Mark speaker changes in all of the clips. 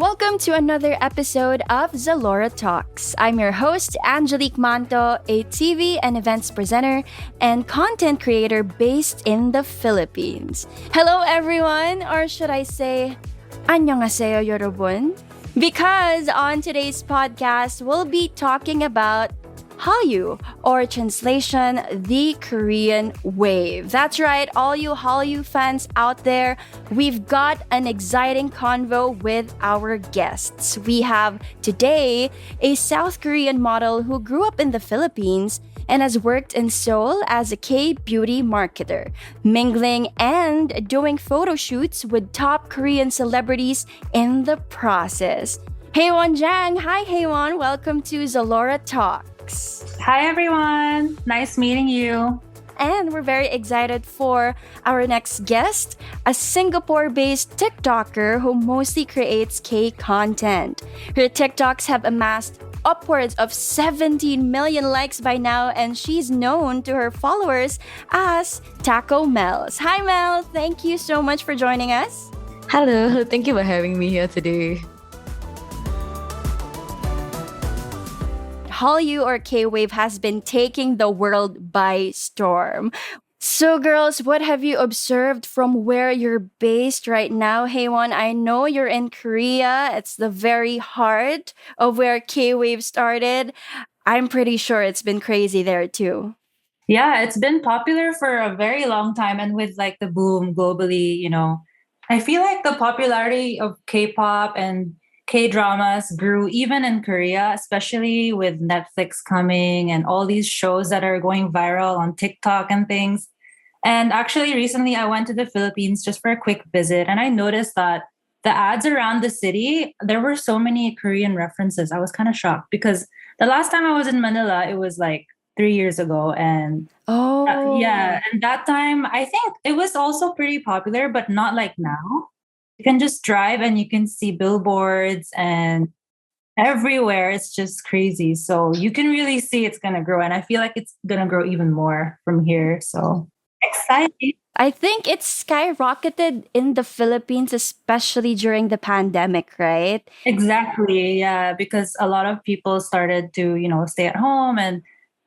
Speaker 1: Welcome to another episode of Zalora Talks. I'm your host, Angelique Manto, a TV and events presenter and content creator based in the Philippines. Hello, everyone, or should I say, 안녕하세요, 여러분? Because on today's podcast, we'll be talking about Hallyu, or translation, the Korean wave. That's right, all you Hallyu fans out there, we've got an exciting convo with our guests. We have today a South Korean model who grew up in the Philippines and has worked in Seoul as a K-beauty marketer, mingling and doing photo shoots with top Korean celebrities in the process. Haewon Jang, hi Haewon, welcome to Zalora Talks.
Speaker 2: Hi everyone, nice meeting you.
Speaker 1: And we're very excited for our next guest, a Singapore-based TikToker who mostly creates K-content. Her TikToks have amassed upwards of 17 million likes by now, and she's known to her followers as Taco Mel's. Hi Mel, thank you so much for joining us.
Speaker 3: Hello, thank you for having me here today.
Speaker 1: Hallyu or K-wave has been taking the world by storm. So girls, what have you observed from where you're based right now? Haewon, I know you're in Korea. It's the very heart of where K-wave started. I'm pretty sure it's been crazy there too.
Speaker 2: Yeah, it's been popular for a very long time, and with like the boom globally, I feel like the popularity of K-pop and K-dramas grew even in Korea, especially with Netflix coming and all these shows that are going viral on TikTok and things. And actually, recently I went to the Philippines just for a quick visit, and I noticed that the ads around the city, there were so many Korean references. I was kind of shocked because the last time I was in Manila, it was like 3 years ago. And and that time I think it was also pretty popular, but not like now. You can just drive and you can see billboards and everywhere. It's just crazy. So you can really see it's going to grow. And I feel like it's going to grow even more from here. So exciting.
Speaker 1: I think it's skyrocketed in the Philippines, especially during the pandemic, right?
Speaker 2: Exactly. Yeah. Because a lot of people started to, stay at home and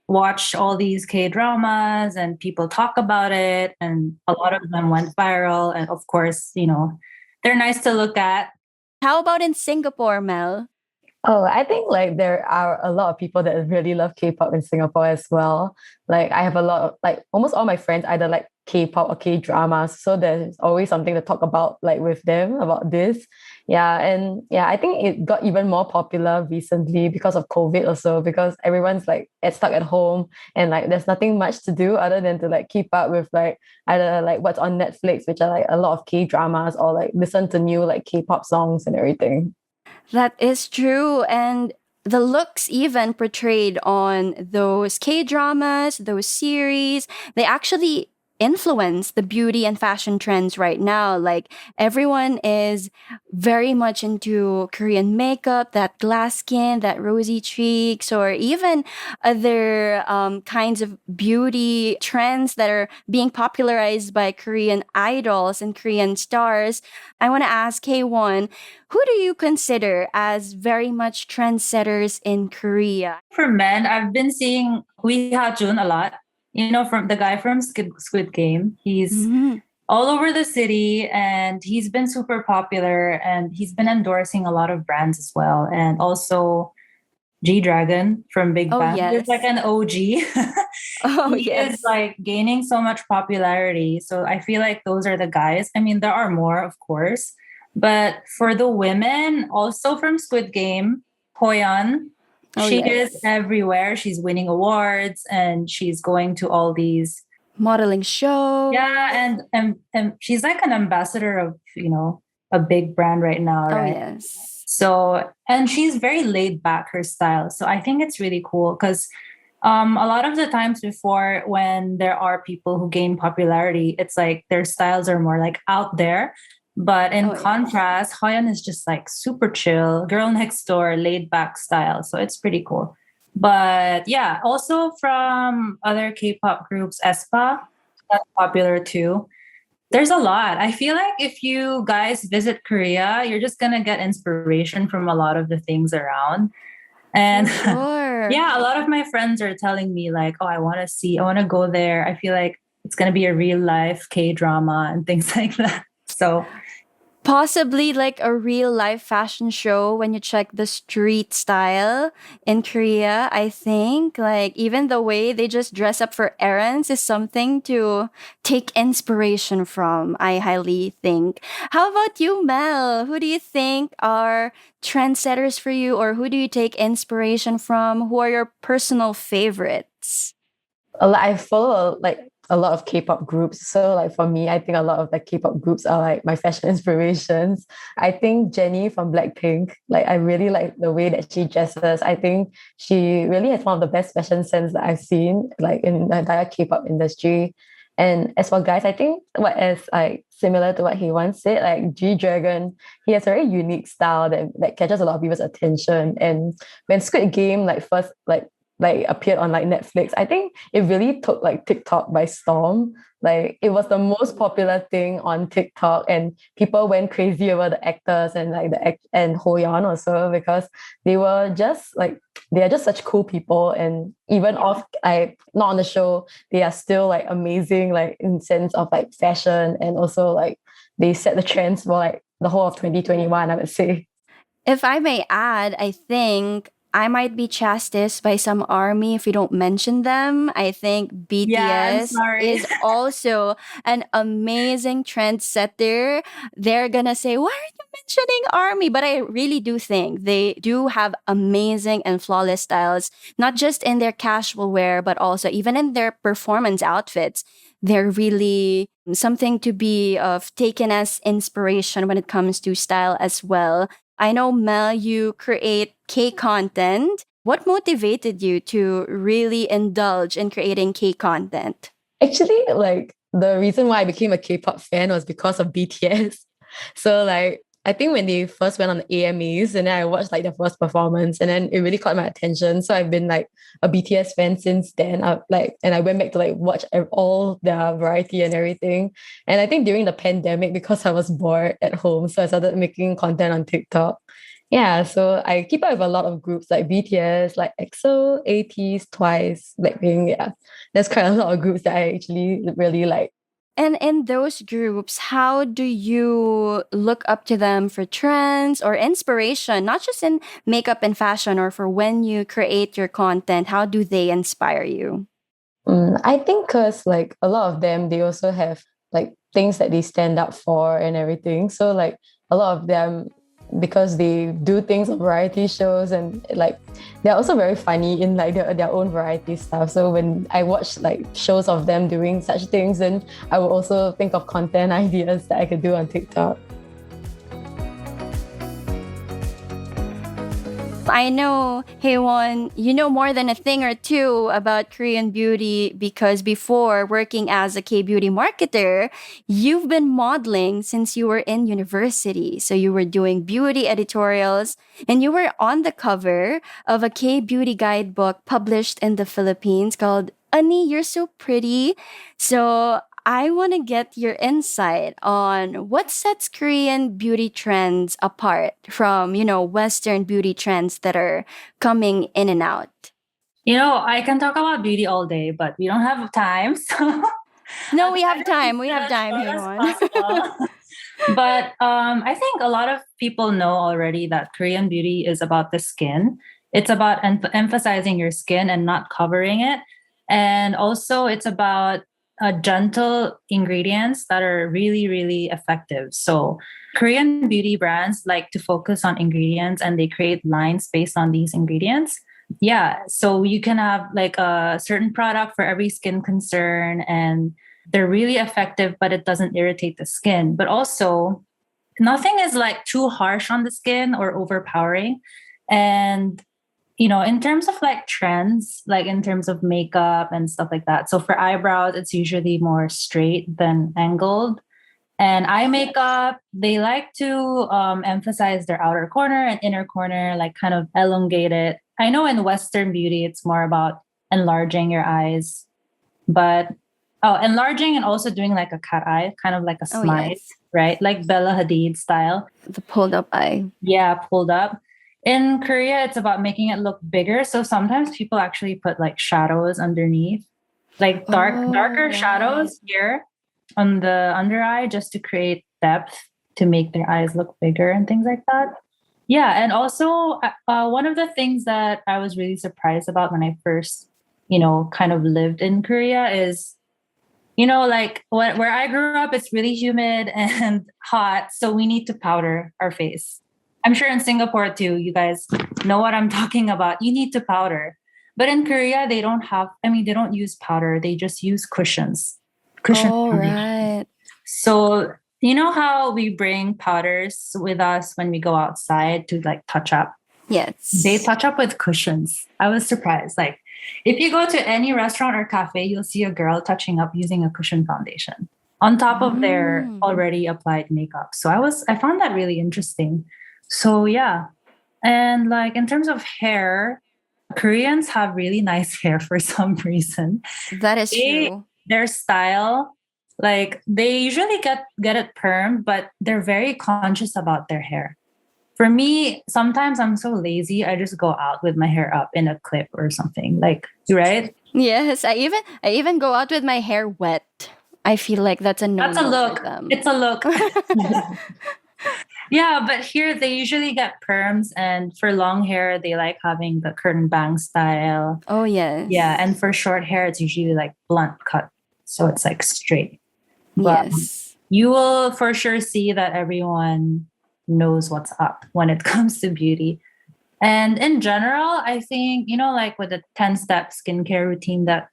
Speaker 2: watch all these K-dramas, and people talk about it. And a lot of them went viral. And of course, they're nice to look at.
Speaker 1: How about in Singapore, Mel?
Speaker 3: Oh, I think like there are a lot of people that really love K-pop in Singapore as well. Like I have a lot of almost all my friends either like K-pop or K-dramas. So there's always something to talk about like with them about this. I think it got even more popular recently because of COVID also, because everyone's stuck at home and there's nothing much to do other than to keep up with either what's on Netflix, which are a lot of K-dramas, or listen to new K-pop songs and everything.
Speaker 1: That is true. And the looks even portrayed on those K-dramas, those series, they actually influence the beauty and fashion trends right now. Like everyone is very much into Korean makeup, that glass skin, that rosy cheeks, or even other kinds of beauty trends that are being popularized by Korean idols and Korean stars. I want to ask Haewon, who do you consider as very much trendsetters in Korea?
Speaker 2: For men, I've been seeing Lee Ha-jun a lot. From the guy from Squid Game. He's all over the city, and he's been super popular, and he's been endorsing a lot of brands as well. And also G-Dragon from Big Bang.
Speaker 1: Yes.
Speaker 2: He's like an OG. He is gaining so much popularity. So I feel like those are the guys. I mean, there are more, of course. But for the women, also from Squid Game, Hoyeon. She is everywhere. She's winning awards, and she's going to all these
Speaker 1: modeling shows.
Speaker 2: Yeah, and she's like an ambassador of, a big brand right now, right?
Speaker 1: Oh, yes.
Speaker 2: So, and she's very laid back, her style. So I think it's really cool because a lot of the times before, when there are people who gain popularity, it's like their styles are more out there. But in contrast, Hoyeon is just super chill, girl next door, laid back style. So it's pretty cool. But yeah, also from other K-pop groups, aespa, that's popular too. There's a lot. I feel like if you guys visit Korea, you're just gonna get inspiration from a lot of the things around. And
Speaker 1: For sure.
Speaker 2: yeah, a lot of my friends are telling me like, "Oh, I want to go there. I feel like it's gonna be a real life K drama and things like that." So
Speaker 1: Possibly like a real life fashion show when you check the street style in Korea. I think like even the way they just dress up for errands is something to take inspiration from, I highly think. How about you, Mel? Who do you think are trendsetters for you, or who do you take inspiration from? Who are your personal favorites?
Speaker 3: I follow like a lot of K-pop groups. So like for me, I think a lot of the K-pop groups are like my fashion inspirations. I think Jennie from Blackpink, like I really like the way that she dresses. I think she really has one of the best fashion sense that I've seen like in the entire K-pop industry. And as for guys, I think what is like similar to what he once said, like G Dragon, he has a very unique style that catches a lot of people's attention. And when Squid Game like first like appeared on like Netflix, I think it really took like TikTok by storm. Like it was the most popular thing on TikTok, and people went crazy over the actors and like and Hoyeon also, because they were just like they are just such cool people, and even off like not on the show, they are still like amazing, like in sense of like fashion, and also like they set the trends for like the whole of 2021, I would say.
Speaker 1: If I may add, I think I might be chastised by some army if we don't mention them. I think
Speaker 2: yeah, I'm
Speaker 1: BTS
Speaker 2: sorry.
Speaker 1: is also an amazing trendsetter. They're gonna say, "Why are you mentioning army?" But I really do think they do have amazing and flawless styles, not just in their casual wear, but also even in their performance outfits. They're really something to be of taken as inspiration when it comes to style as well. I know, Mel, you create K content. What motivated you to really indulge in creating K content?
Speaker 3: Actually, like the reason why I became a K-pop fan was because of BTS. So like I think when they first went on the AMAs, and then I watched like their first performance, and then it really caught my attention. So I've been like a BTS fan since then. And I went back to like watch all their variety and everything. And I think during the pandemic, because I was bored at home, so I started making content on TikTok. Yeah, so I keep up with a lot of groups like BTS, like EXO, ATEEZ, Twice, Blackpink. Yeah, there's quite a lot of groups that I actually really like.
Speaker 1: And in those groups, how do you look up to them for trends or inspiration, not just in makeup and fashion, or for when you create your content? How do they inspire you?
Speaker 3: I think because like a lot of them, they also have like things that they stand up for and everything. So like a lot of them, because they do things on variety shows, and like they're also very funny in like their own variety stuff. So when I watch like shows of them doing such things, then I will also think of content ideas that I could do on TikTok.
Speaker 1: I know, Haewon, you know more than a thing or two about Korean beauty because before working as a K beauty marketer, you've been modeling since you were in university. So you were doing beauty editorials and you were on the cover of a K beauty guidebook published in the Philippines called Ani, You're So Pretty. So I want to get your insight on what sets Korean beauty trends apart from, Western beauty trends that are coming in and out.
Speaker 2: I can talk about beauty all day, but we don't have time. So
Speaker 1: No,
Speaker 2: I'll
Speaker 1: we
Speaker 2: try
Speaker 1: have
Speaker 2: to keep
Speaker 1: time. We
Speaker 2: it
Speaker 1: have
Speaker 2: as
Speaker 1: time,
Speaker 2: short as
Speaker 1: Haewon.
Speaker 2: possible. But I think a lot of people know already that Korean beauty is about the skin. It's about emphasizing your skin and not covering it. And also, it's about gentle ingredients that are really, really effective. So, Korean beauty brands like to focus on ingredients and they create lines based on these ingredients. Yeah. So, you can have like a certain product for every skin concern, and they're really effective, but it doesn't irritate the skin. But also, nothing is like too harsh on the skin or overpowering. And in terms of like trends, like in terms of makeup and stuff like that. So for eyebrows, it's usually more straight than angled. And eye makeup, they like to emphasize their outer corner and inner corner, like kind of elongate it. I know in Western beauty, it's more about enlarging your eyes, but Oh, enlarging and also doing like a cat eye, kind of like a
Speaker 1: Oh,
Speaker 2: slide,
Speaker 1: yes.
Speaker 2: right? Like Bella Hadid style.
Speaker 1: The pulled up eye.
Speaker 2: Yeah, pulled up. In Korea, it's about making it look bigger. So sometimes people actually put like shadows underneath, like darker
Speaker 1: Oh, right.
Speaker 2: shadows here on the under eye just to create depth to make their eyes look bigger and things like that. Yeah, and also one of the things that I was really surprised about when I first, kind of lived in Korea is, like where I grew up, it's really humid and hot, so we need to powder our face. I'm sure in Singapore too, you guys know what I'm talking about. You need to powder. But in Korea, they don't have, I mean, they don't use powder, they just use cushions. Cushion
Speaker 1: Oh,
Speaker 2: foundation.
Speaker 1: right.
Speaker 2: So, you know how we bring powders with us when we go outside to like touch up? They
Speaker 1: Yes.
Speaker 2: touch up with cushions. I was surprised. Like, if you go to any restaurant or cafe, you'll see a girl touching up using a cushion foundation on top of their
Speaker 1: Mm.
Speaker 2: already applied makeup. So I found that really interesting. So yeah. And like in terms of hair, Koreans have really nice hair for some reason.
Speaker 1: That is
Speaker 2: They
Speaker 1: true.
Speaker 2: their style, like they usually get it permed, but they're very conscious about their hair. For me, sometimes I'm so lazy, I just go out with my hair up in a clip or something. Like, right?
Speaker 1: Yes, I even go out with my hair wet. I feel like that's a
Speaker 2: That's a
Speaker 1: no-no for
Speaker 2: look.
Speaker 1: them.
Speaker 2: It's a look. Yeah, but here they usually get perms, and for long hair, they like having the curtain bang style.
Speaker 1: Oh,
Speaker 2: Yeah,
Speaker 1: yes.
Speaker 2: and for short hair, it's usually like blunt cut. So it's like straight. But
Speaker 1: Yes.
Speaker 2: you will for sure see that everyone knows what's up when it comes to beauty. And in general, I think, like with the 10-step skincare routine that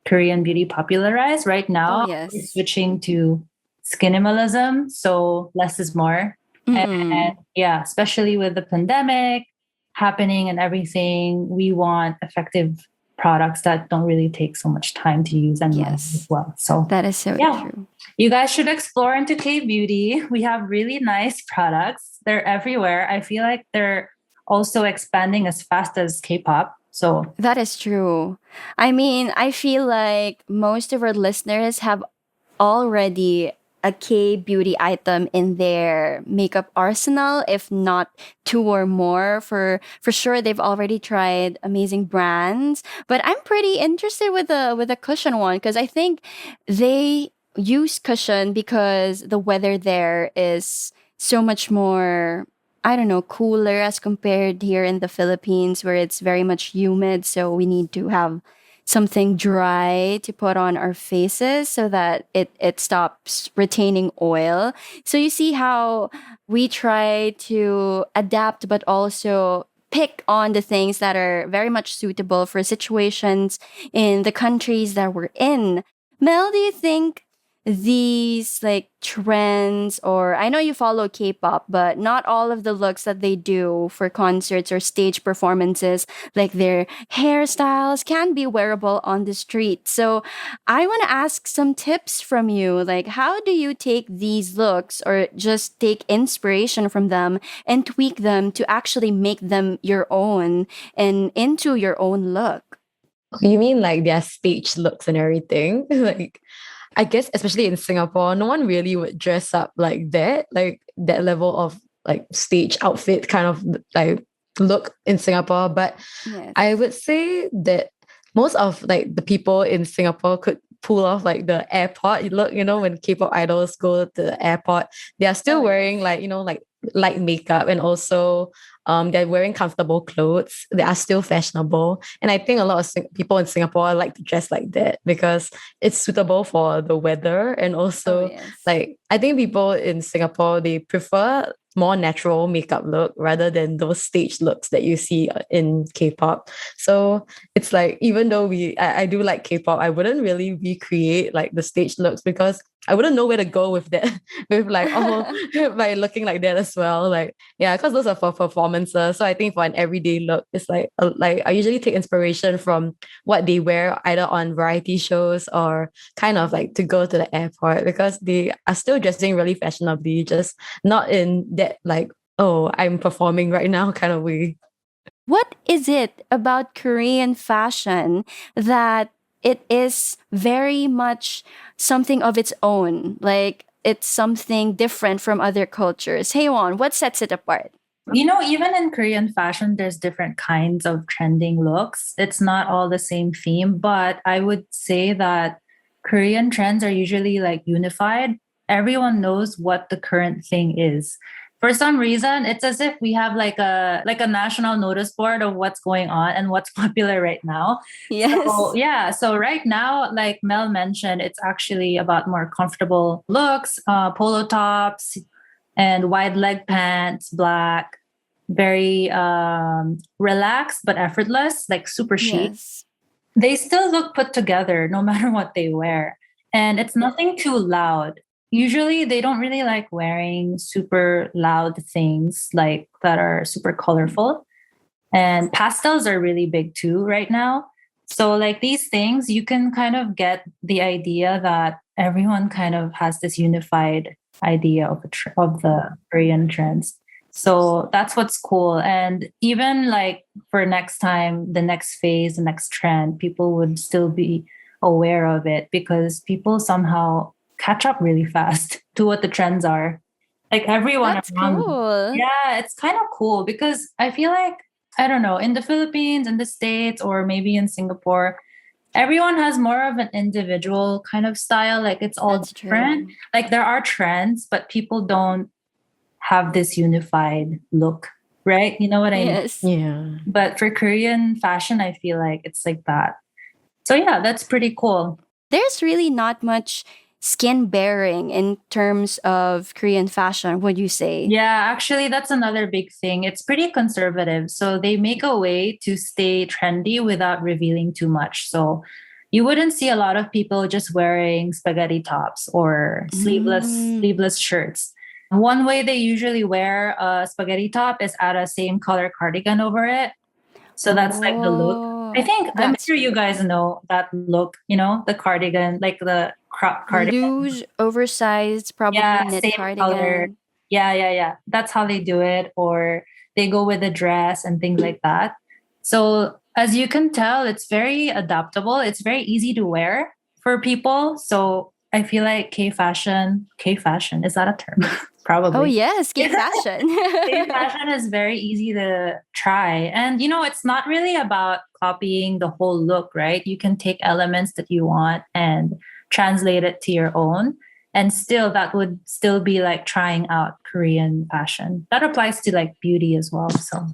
Speaker 2: Korean beauty popularized right
Speaker 1: Oh,
Speaker 2: now, we're
Speaker 1: yes.
Speaker 2: switching to skinimalism. So less is more. And
Speaker 1: Mm-mm.
Speaker 2: yeah, especially with the pandemic happening and everything, we want effective products that don't really take so much time to use and money as
Speaker 1: Yes.
Speaker 2: well. So
Speaker 1: That is so
Speaker 2: yeah,
Speaker 1: true.
Speaker 2: you guys should explore into K beauty. We have really nice products. They're everywhere. I feel like they're also expanding as fast as K-pop. So
Speaker 1: That is true. I mean, I feel like most of our listeners have already a K beauty item in their makeup arsenal, if not two or more. For sure, they've already tried amazing brands. But I'm pretty interested with the cushion one because I think they use cushion because the weather there is so much more. I don't know, cooler as compared here in the Philippines where it's very much humid. So we need to have something dry to put on our faces so that it stops retaining oil. So you see how we try to adapt, but also pick on the things that are very much suitable for situations in the countries that we're in. Mel, do you think these like trends, or I know you follow K-pop, but not all of the looks that they do for concerts or stage performances, like their hairstyles, can be wearable on the street. So I want to ask some tips from you. Like, how do you take these looks or just take inspiration from them and tweak them to actually make them your own and into your own look?
Speaker 3: You mean like their stage looks and everything? Like, I guess especially in Singapore, no one really would dress up like that level of like stage outfit kind of like look in Singapore. But
Speaker 1: Yes.
Speaker 3: I would say that most of like the people in Singapore could pull off like the airport look, when K-pop idols go to the airport, they are still
Speaker 1: Oh,
Speaker 3: wearing like, like light makeup, and also they're wearing comfortable clothes. They are still fashionable. And I think a lot of people in Singapore like to dress like that because it's suitable for the weather. And
Speaker 1: oh,
Speaker 3: also,
Speaker 1: yes.
Speaker 3: like, I think people in Singapore, they prefer more natural makeup look rather than those stage looks that you see in K-pop. So it's like, even though I do like K-pop, I wouldn't really recreate like the stage looks because I wouldn't know where to go with that, with like, by looking like that as well. Like, yeah, because those are for performances. So I think for an everyday look, it's like I usually take inspiration from what they wear either on variety shows or kind of like to go to the airport, because they are still dressing really fashionably, just not in that like, oh, I'm performing right now kind of way.
Speaker 1: What is it about Korean fashion that it is very much something of its own. Like it's something different from other cultures. Hey Won, what sets it apart?
Speaker 2: Even in Korean fashion, there's different kinds of trending looks. It's not all the same theme, but I would say that Korean trends are usually like unified. Everyone knows what the current thing is. For some reason, it's as if we have like a national notice board of what's going on and what's popular right now. So
Speaker 1: Yes.
Speaker 2: yeah, so right now, like Mel mentioned, it's actually about more comfortable looks, polo tops and wide leg pants, black, very relaxed but effortless, like super chic.
Speaker 1: Yes.
Speaker 2: They still look put together no matter what they wear. And it's nothing too loud. Usually they don't really like wearing super loud things like that are super colorful. And pastels are really big too right now. So like these things, you can kind of get the idea that everyone kind of has this unified idea of of the Korean trends. So that's what's cool. And even like for next time, the next phase, the next trend, people would still be aware of it because people somehow catch up really fast to what the trends are. Like everyone
Speaker 1: That's
Speaker 2: around.
Speaker 1: cool.
Speaker 2: Yeah, it's kind of cool because I feel like, I don't know, in the Philippines, in the States, or maybe in Singapore, everyone has more of an individual kind of style. Like it's all
Speaker 1: That's
Speaker 2: different.
Speaker 1: true.
Speaker 2: Like there are trends, but people don't have this unified look, right? You know what I mean?
Speaker 1: Yes.
Speaker 3: Yeah.
Speaker 2: But for Korean fashion, I feel like it's like that. So yeah, that's pretty cool.
Speaker 1: There's really not much skin bearing in terms of Korean fashion, would you say?
Speaker 2: Yeah, actually, that's another big thing. It's pretty conservative. So they make a way to stay trendy without revealing too much. So you wouldn't see a lot of people just wearing spaghetti tops or
Speaker 1: Mm.
Speaker 2: sleeveless shirts. One way they usually wear a spaghetti top is add a same color cardigan over it. So that's like the look. I
Speaker 1: Oh,
Speaker 2: think I'm
Speaker 1: that's
Speaker 2: sure you guys know that look, the cardigan, like the crop cardigan.
Speaker 1: luge, oversized, probably
Speaker 2: Yeah,
Speaker 1: knit
Speaker 2: same color.
Speaker 1: cardigan.
Speaker 2: Yeah. That's how they do it. Or they go with a dress and things like that. So as you can tell, it's very adaptable. It's very easy to wear for people. So I feel like K fashion, is that a term?
Speaker 1: Oh
Speaker 2: Probably.
Speaker 1: yes, gay fashion.
Speaker 2: K fashion is very easy to try. And it's not really about copying the whole look, right? You can take elements that you want and translate it to your own. And still that would still be like trying out Korean fashion. That applies to like beauty as well. So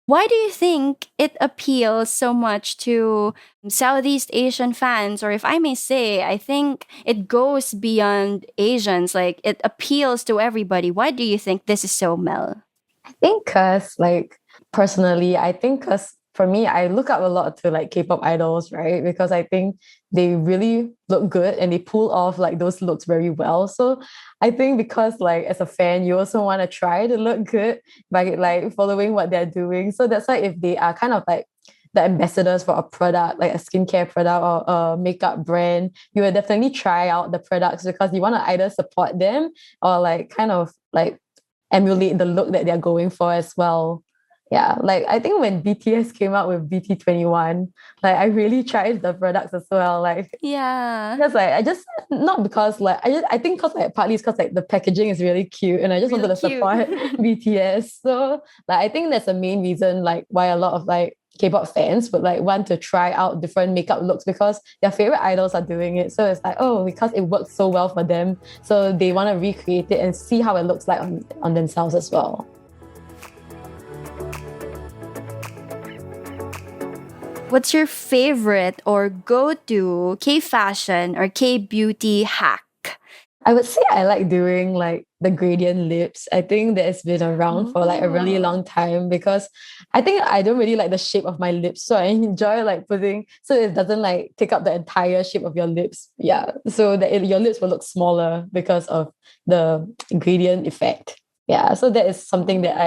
Speaker 1: Why do you think it appeals so much to Southeast Asian fans? Or if I may say, I think it goes beyond Asians. Like it appeals to everybody. Why do you think this is so, Mel?
Speaker 3: I think because like personally, I think because for me, I look up a lot to like K-pop idols, right? Because I think they really look good and they pull off like those looks very well. So I think because like as a fan, you also want to try to look good by like following what they're doing. So that's why if they are kind of like the ambassadors for a product, like a skincare product or a makeup brand, you will definitely try out the products because you want to either support them or like kind of like emulate the look that they're going for as well. Yeah, like I think when BTS came out with BT21, like I really tried the products as well. Like
Speaker 1: Yeah,
Speaker 3: because like I just not because like I think because like partly it's because like the packaging is really cute and I just wanted
Speaker 1: really
Speaker 3: to
Speaker 1: cute.
Speaker 3: support BTS. So like I think that's the main reason like why a lot of like K-pop fans would like want to try out different makeup looks because their favorite idols are doing it. So it's like, oh, because it works so well for them. So they want to recreate it and see how it looks like on themselves as well.
Speaker 1: What's your favorite or go to K fashion or K beauty hack?
Speaker 3: I would say I like doing like the gradient lips. I think that has been around for like a really
Speaker 1: Oh,
Speaker 3: long time because I think I don't really like the shape of my lips. So I enjoy like putting so it doesn't like take up the entire shape of your lips. Yeah. So that your lips will look smaller because of the gradient effect. Yeah. So that is something that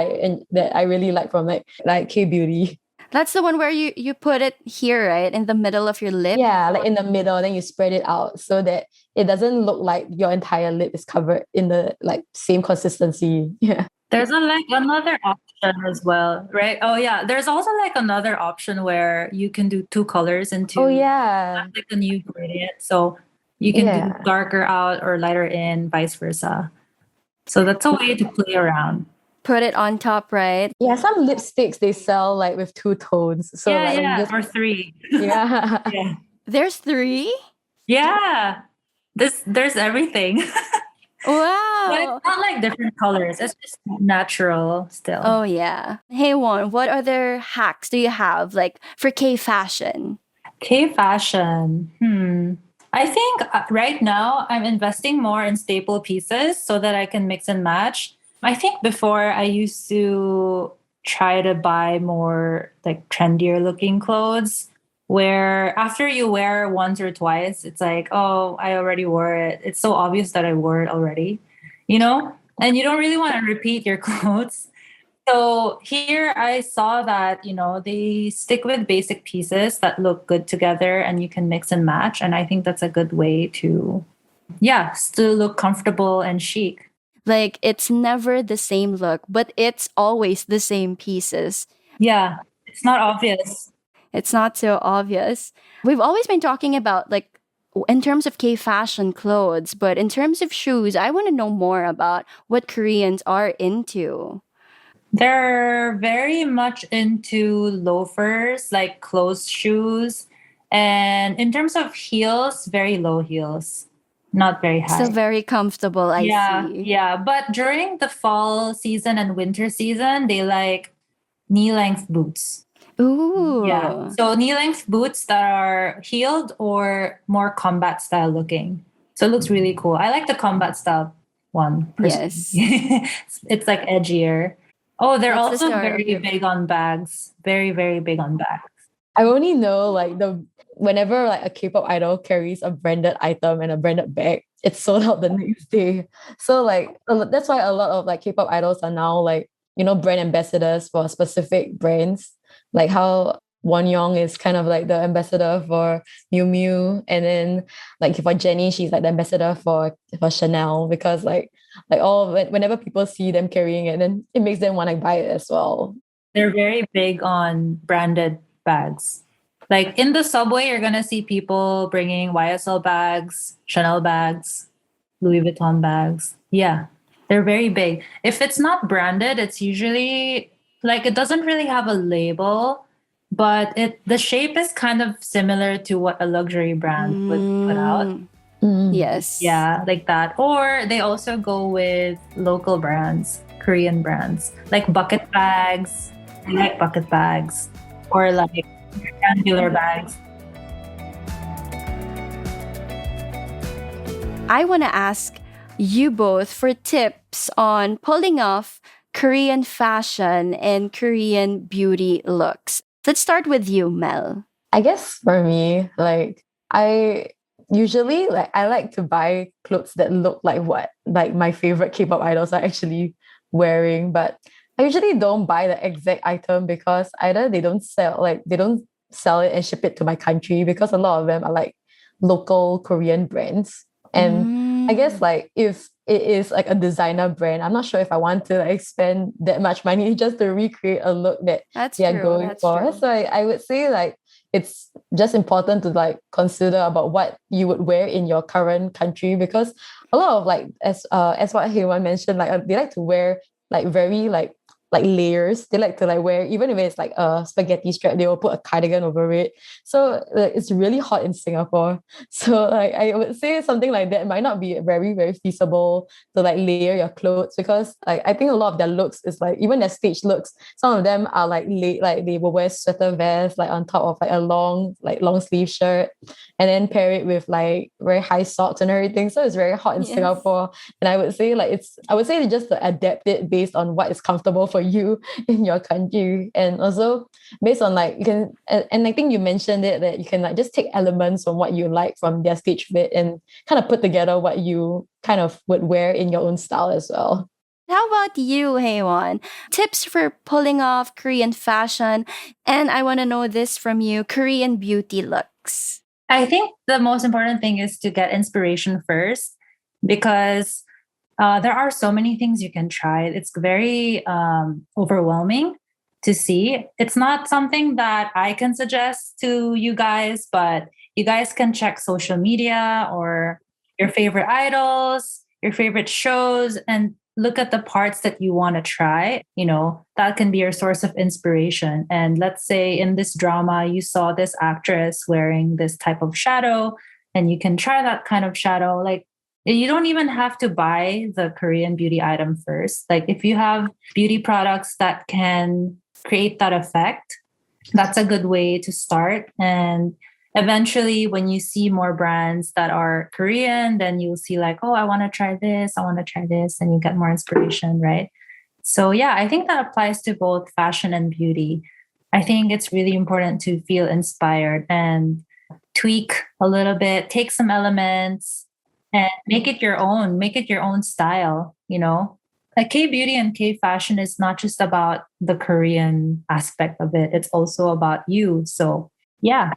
Speaker 3: I really like from like K beauty.
Speaker 1: that's the one where you put it here, right, in the middle of your lip.
Speaker 3: Yeah, like in the middle, then you spread it out so that it doesn't look like your entire lip is covered in the like same consistency. Yeah.
Speaker 2: there's like another option option as well, right? Oh yeah, there's also like another option where you can do two colors into
Speaker 3: Oh yeah.
Speaker 2: like a new gradient. So you can do
Speaker 3: Yeah.
Speaker 2: darker out or lighter in, vice versa. So that's a way to play around.
Speaker 1: Put it on top, right?
Speaker 3: Yeah, some lipsticks they sell like with two tones. So
Speaker 2: Yeah,
Speaker 3: like when you
Speaker 2: yeah,
Speaker 3: just
Speaker 2: or three.
Speaker 3: yeah.
Speaker 2: Yeah.
Speaker 1: There's three?
Speaker 2: Yeah. There's everything. But it's
Speaker 1: Wow.
Speaker 2: not like different colors. It's just natural still.
Speaker 1: Oh yeah. Hey Juan, what other hacks do you have like for K fashion?
Speaker 2: K fashion. I think right now I'm investing more in staple pieces so that I can mix and match. I think before I used to try to buy more like trendier looking clothes where after you wear once or twice, it's like, oh, I already wore it. It's so obvious that I wore it already, you know? And you don't really want to repeat your clothes. So here I saw that, they stick with basic pieces that look good together and you can mix and match. And I think that's a good way to, yeah, still look comfortable and chic.
Speaker 1: Like it's never the same look, but it's always the same pieces.
Speaker 2: Yeah, it's not obvious.
Speaker 1: It's not so obvious. We've always been talking about like in terms of K fashion clothes, but in terms of shoes, I want to know more about what Koreans are into.
Speaker 2: They're very much into loafers, like closed shoes. And in terms of heels, very low heels, not very
Speaker 1: Still
Speaker 2: high.
Speaker 1: very comfortable, I
Speaker 2: Yeah,
Speaker 1: see.
Speaker 2: yeah. But during the fall season and winter season, they like knee length boots. Yeah.
Speaker 1: Ooh.
Speaker 2: So knee length boots that are heeled or more combat style looking. So it looks really cool. I like the combat style one personally.
Speaker 1: Yes.
Speaker 2: It's like edgier. Oh, they're
Speaker 1: That's the
Speaker 2: also
Speaker 1: start of
Speaker 2: very
Speaker 1: your
Speaker 2: big on bags. Very, very big on bags.
Speaker 3: I only know like the whenever like a K-pop idol carries a branded item and a branded bag, it's sold out the next day. So like that's why a lot of like K-pop idols are now like, brand ambassadors for specific brands. Like how Won is kind of like the ambassador for Miu Miu, and then like for Jennie, she's like the ambassador for Chanel because like whenever people see them carrying it, then it makes them want to buy it as well.
Speaker 2: They're very big on branded bags. Like in the subway, you're gonna see people bringing YSL bags, Chanel bags, Louis Vuitton bags. Yeah, they're very big. If it's not branded, it's usually like it doesn't really have a label, but the shape is kind of similar to what a luxury brand would put out.
Speaker 3: Mm.
Speaker 1: Yes.
Speaker 2: Yeah, like that. Or they also go with local brands, Korean brands, like bucket bags. I like bucket bags or like rectangular bags.
Speaker 1: I want to ask you both for tips on pulling off Korean fashion and Korean beauty looks. Let's start with you, Mel.
Speaker 3: I guess for me, like I usually like I like to buy clothes that look like what like my favorite K-pop idols are actually wearing, but I usually don't buy the exact item because either they don't sell it and ship it to my country because a lot of them are like local Korean brands. And I guess
Speaker 1: Mm,
Speaker 3: like if it is like a designer brand, I'm not sure if I want to like spend that much money just to recreate a look that
Speaker 1: that's
Speaker 3: they are
Speaker 1: true.
Speaker 3: going
Speaker 1: That's
Speaker 3: for.
Speaker 1: true.
Speaker 3: So I would say like it's just important to like consider about what you would wear in your current country because a lot of like as what Heyman mentioned, like they like to wear like very like layers. They like to like wear even if it's like a spaghetti strap, they will put a cardigan over it. So like, it's really hot in Singapore. So like I would say something like that might not be very very feasible to like layer your clothes because like I think a lot of their looks is like even their stage looks. Some of them are like late like they will wear sweater vests like on top of like a long sleeve shirt, and then pair it with like very high socks and everything. So it's very hot in
Speaker 1: Yes.
Speaker 3: Singapore, and I would say just to adapt it based on what is comfortable for you in your country, and also based on like you can and I think you mentioned it that you can like just take elements from what you like from their stage fit and kind of put together what you kind of would wear in your own style as well.
Speaker 1: How about you, Heywan? Tips for pulling off Korean fashion, and I want to know this from you, Korean beauty looks.
Speaker 2: I think the most important thing is to get inspiration first because there are so many things you can try. It's very overwhelming to see. It's not something that I can suggest to you guys, but you guys can check social media or your favorite idols, your favorite shows, and look at the parts that you want to try. That can be your source of inspiration. And let's say in this drama, you saw this actress wearing this type of shadow, and you can try that kind of shadow. Like, you don't even have to buy the Korean beauty item first. Like, if you have beauty products that can create that effect, that's a good way to start. And eventually, when you see more brands that are Korean, then you'll see like, oh, I want to try this, I want to try this, and you get more inspiration, right? So yeah, I think that applies to both fashion and beauty. I think it's really important to feel inspired and tweak a little bit, take some elements and make it your own style. Like K-beauty and K-fashion is not just about the Korean aspect of it. It's also about you. So yeah.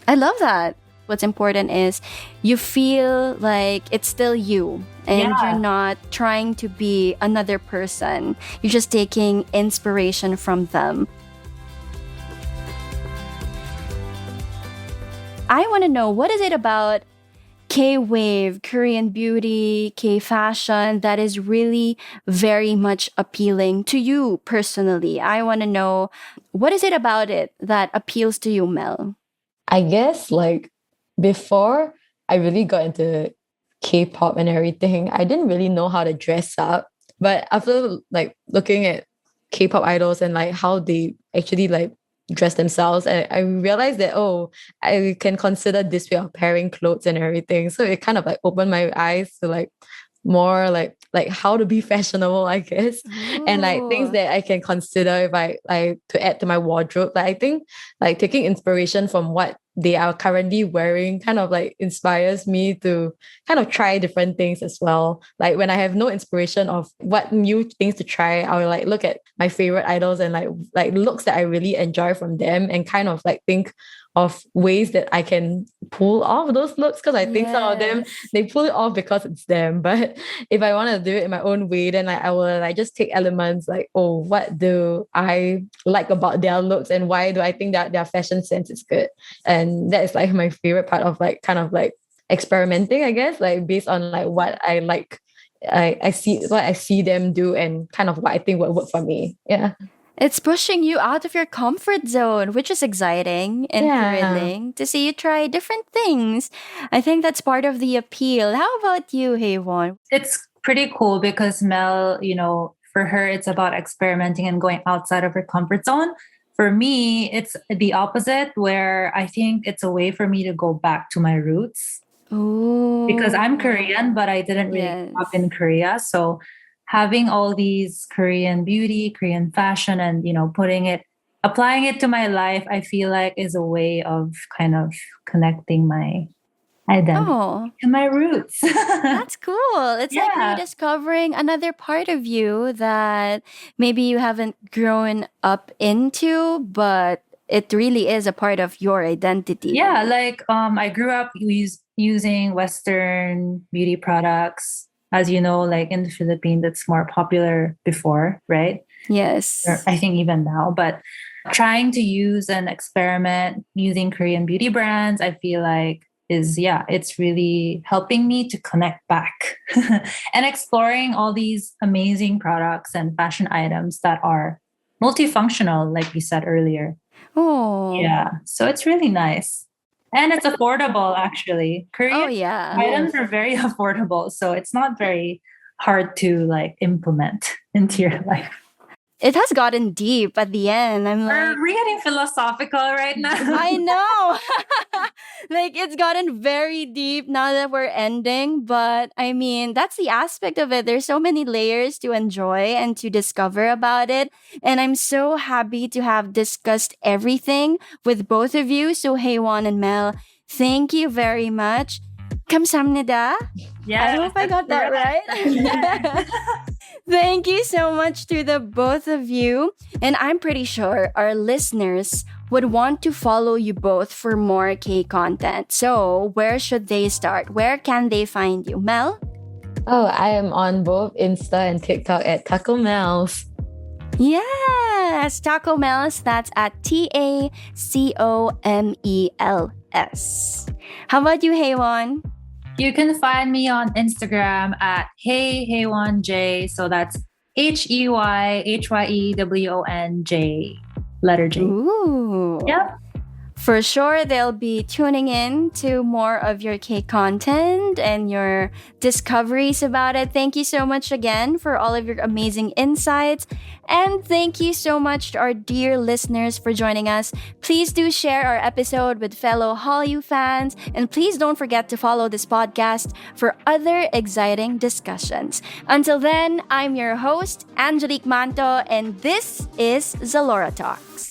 Speaker 1: I love that. What's important is you feel like it's still you and you're not trying to be another person. You're just taking inspiration from them. I want to know, what is it about K-wave, Korean beauty, K-fashion that is really very much appealing to you personally? I want to know, what is it about it that appeals to you, Mel?
Speaker 3: I guess like before I really got into K-pop and everything, I didn't really know how to dress up. But after like looking at K-pop idols and like how they actually like dress themselves, I realized that, oh, I can consider this way of pairing clothes and everything. So it kind of like opened my eyes to like more like how to be fashionable, I guess.
Speaker 1: Ooh.
Speaker 3: And like things that I can consider if I like to add to my wardrobe. Like I think like taking inspiration from what they are currently wearing kind of like inspires me to kind of try different things as well. Like when I have no inspiration of what new things to try, I will like look at my favorite idols and like looks that I really enjoy from them and kind of like think of ways that I can pull off those looks, because I think some of them they pull it off because it's them. But if I want to do it in my own way, then I will like just take elements like, oh, what do I like about their looks and why do I think that their fashion sense is good? And that is like my favorite part of like kind of like experimenting, I guess, like based on like what I like. I see them do and kind of what I think would work for me. Yeah.
Speaker 1: It's pushing you out of your comfort zone, which is exciting and thrilling to see you try different things. I think that's part of the appeal. How about you, Haewon?
Speaker 2: It's pretty cool because Mel, for her, it's about experimenting and going outside of her comfort zone. For me, it's the opposite, where I think it's a way for me to go back to my roots.
Speaker 1: Ooh.
Speaker 2: Because I'm Korean, but I didn't really grow up in Korea. So having all these Korean beauty, Korean fashion, and, applying it to my life, I feel like is a way of kind of connecting my identity to my roots.
Speaker 1: That's cool. It's like rediscovering another part of you that maybe you haven't grown up into, but it really is a part of your identity.
Speaker 2: Yeah, like I grew up using Western beauty products. As you know, like in the Philippines, it's more popular before, right?
Speaker 1: Yes.
Speaker 2: Or I think even now. But trying to use and experiment using Korean beauty brands, I feel like it's really helping me to connect back and exploring all these amazing products and fashion items that are multifunctional, like we said earlier.
Speaker 1: Oh.
Speaker 2: Yeah. So it's really nice. And it's affordable, actually. Korean items are very affordable. So it's not very hard to like implement into your life.
Speaker 1: It has gotten deep at the end. I'm like,
Speaker 2: we're getting philosophical right now.
Speaker 1: I know. Like it's gotten very deep now that we're ending. But I mean, that's the aspect of it. There's so many layers to enjoy and to discover about it. And I'm so happy to have discussed everything with both of you. So Haewon and Mel, thank you very much. 감사합니다.
Speaker 2: Yeah,
Speaker 1: I hope I got that right. Thank you so much to the both of you. And I'm pretty sure our listeners would want to follow you both for more K content. So where should they start? Where can they find you? Mel?
Speaker 3: Oh, I am on both Insta and TikTok at Taco Mouse.
Speaker 1: Yes, Taco Mels. That's at TACOMELS. How about you, Heywan?
Speaker 2: You can find me on Instagram at HeyHeywonJ. So that's HeyHyeWonJ. Letter J.
Speaker 1: Ooh.
Speaker 2: Yep.
Speaker 1: For sure, they'll be tuning in to more of your K content and your discoveries about it. Thank you so much again for all of your amazing insights. And thank you so much to our dear listeners for joining us. Please do share our episode with fellow Hallyu fans. And please don't forget to follow this podcast for other exciting discussions. Until then, I'm your host, Angelique Manto, and this is Zalora Talks.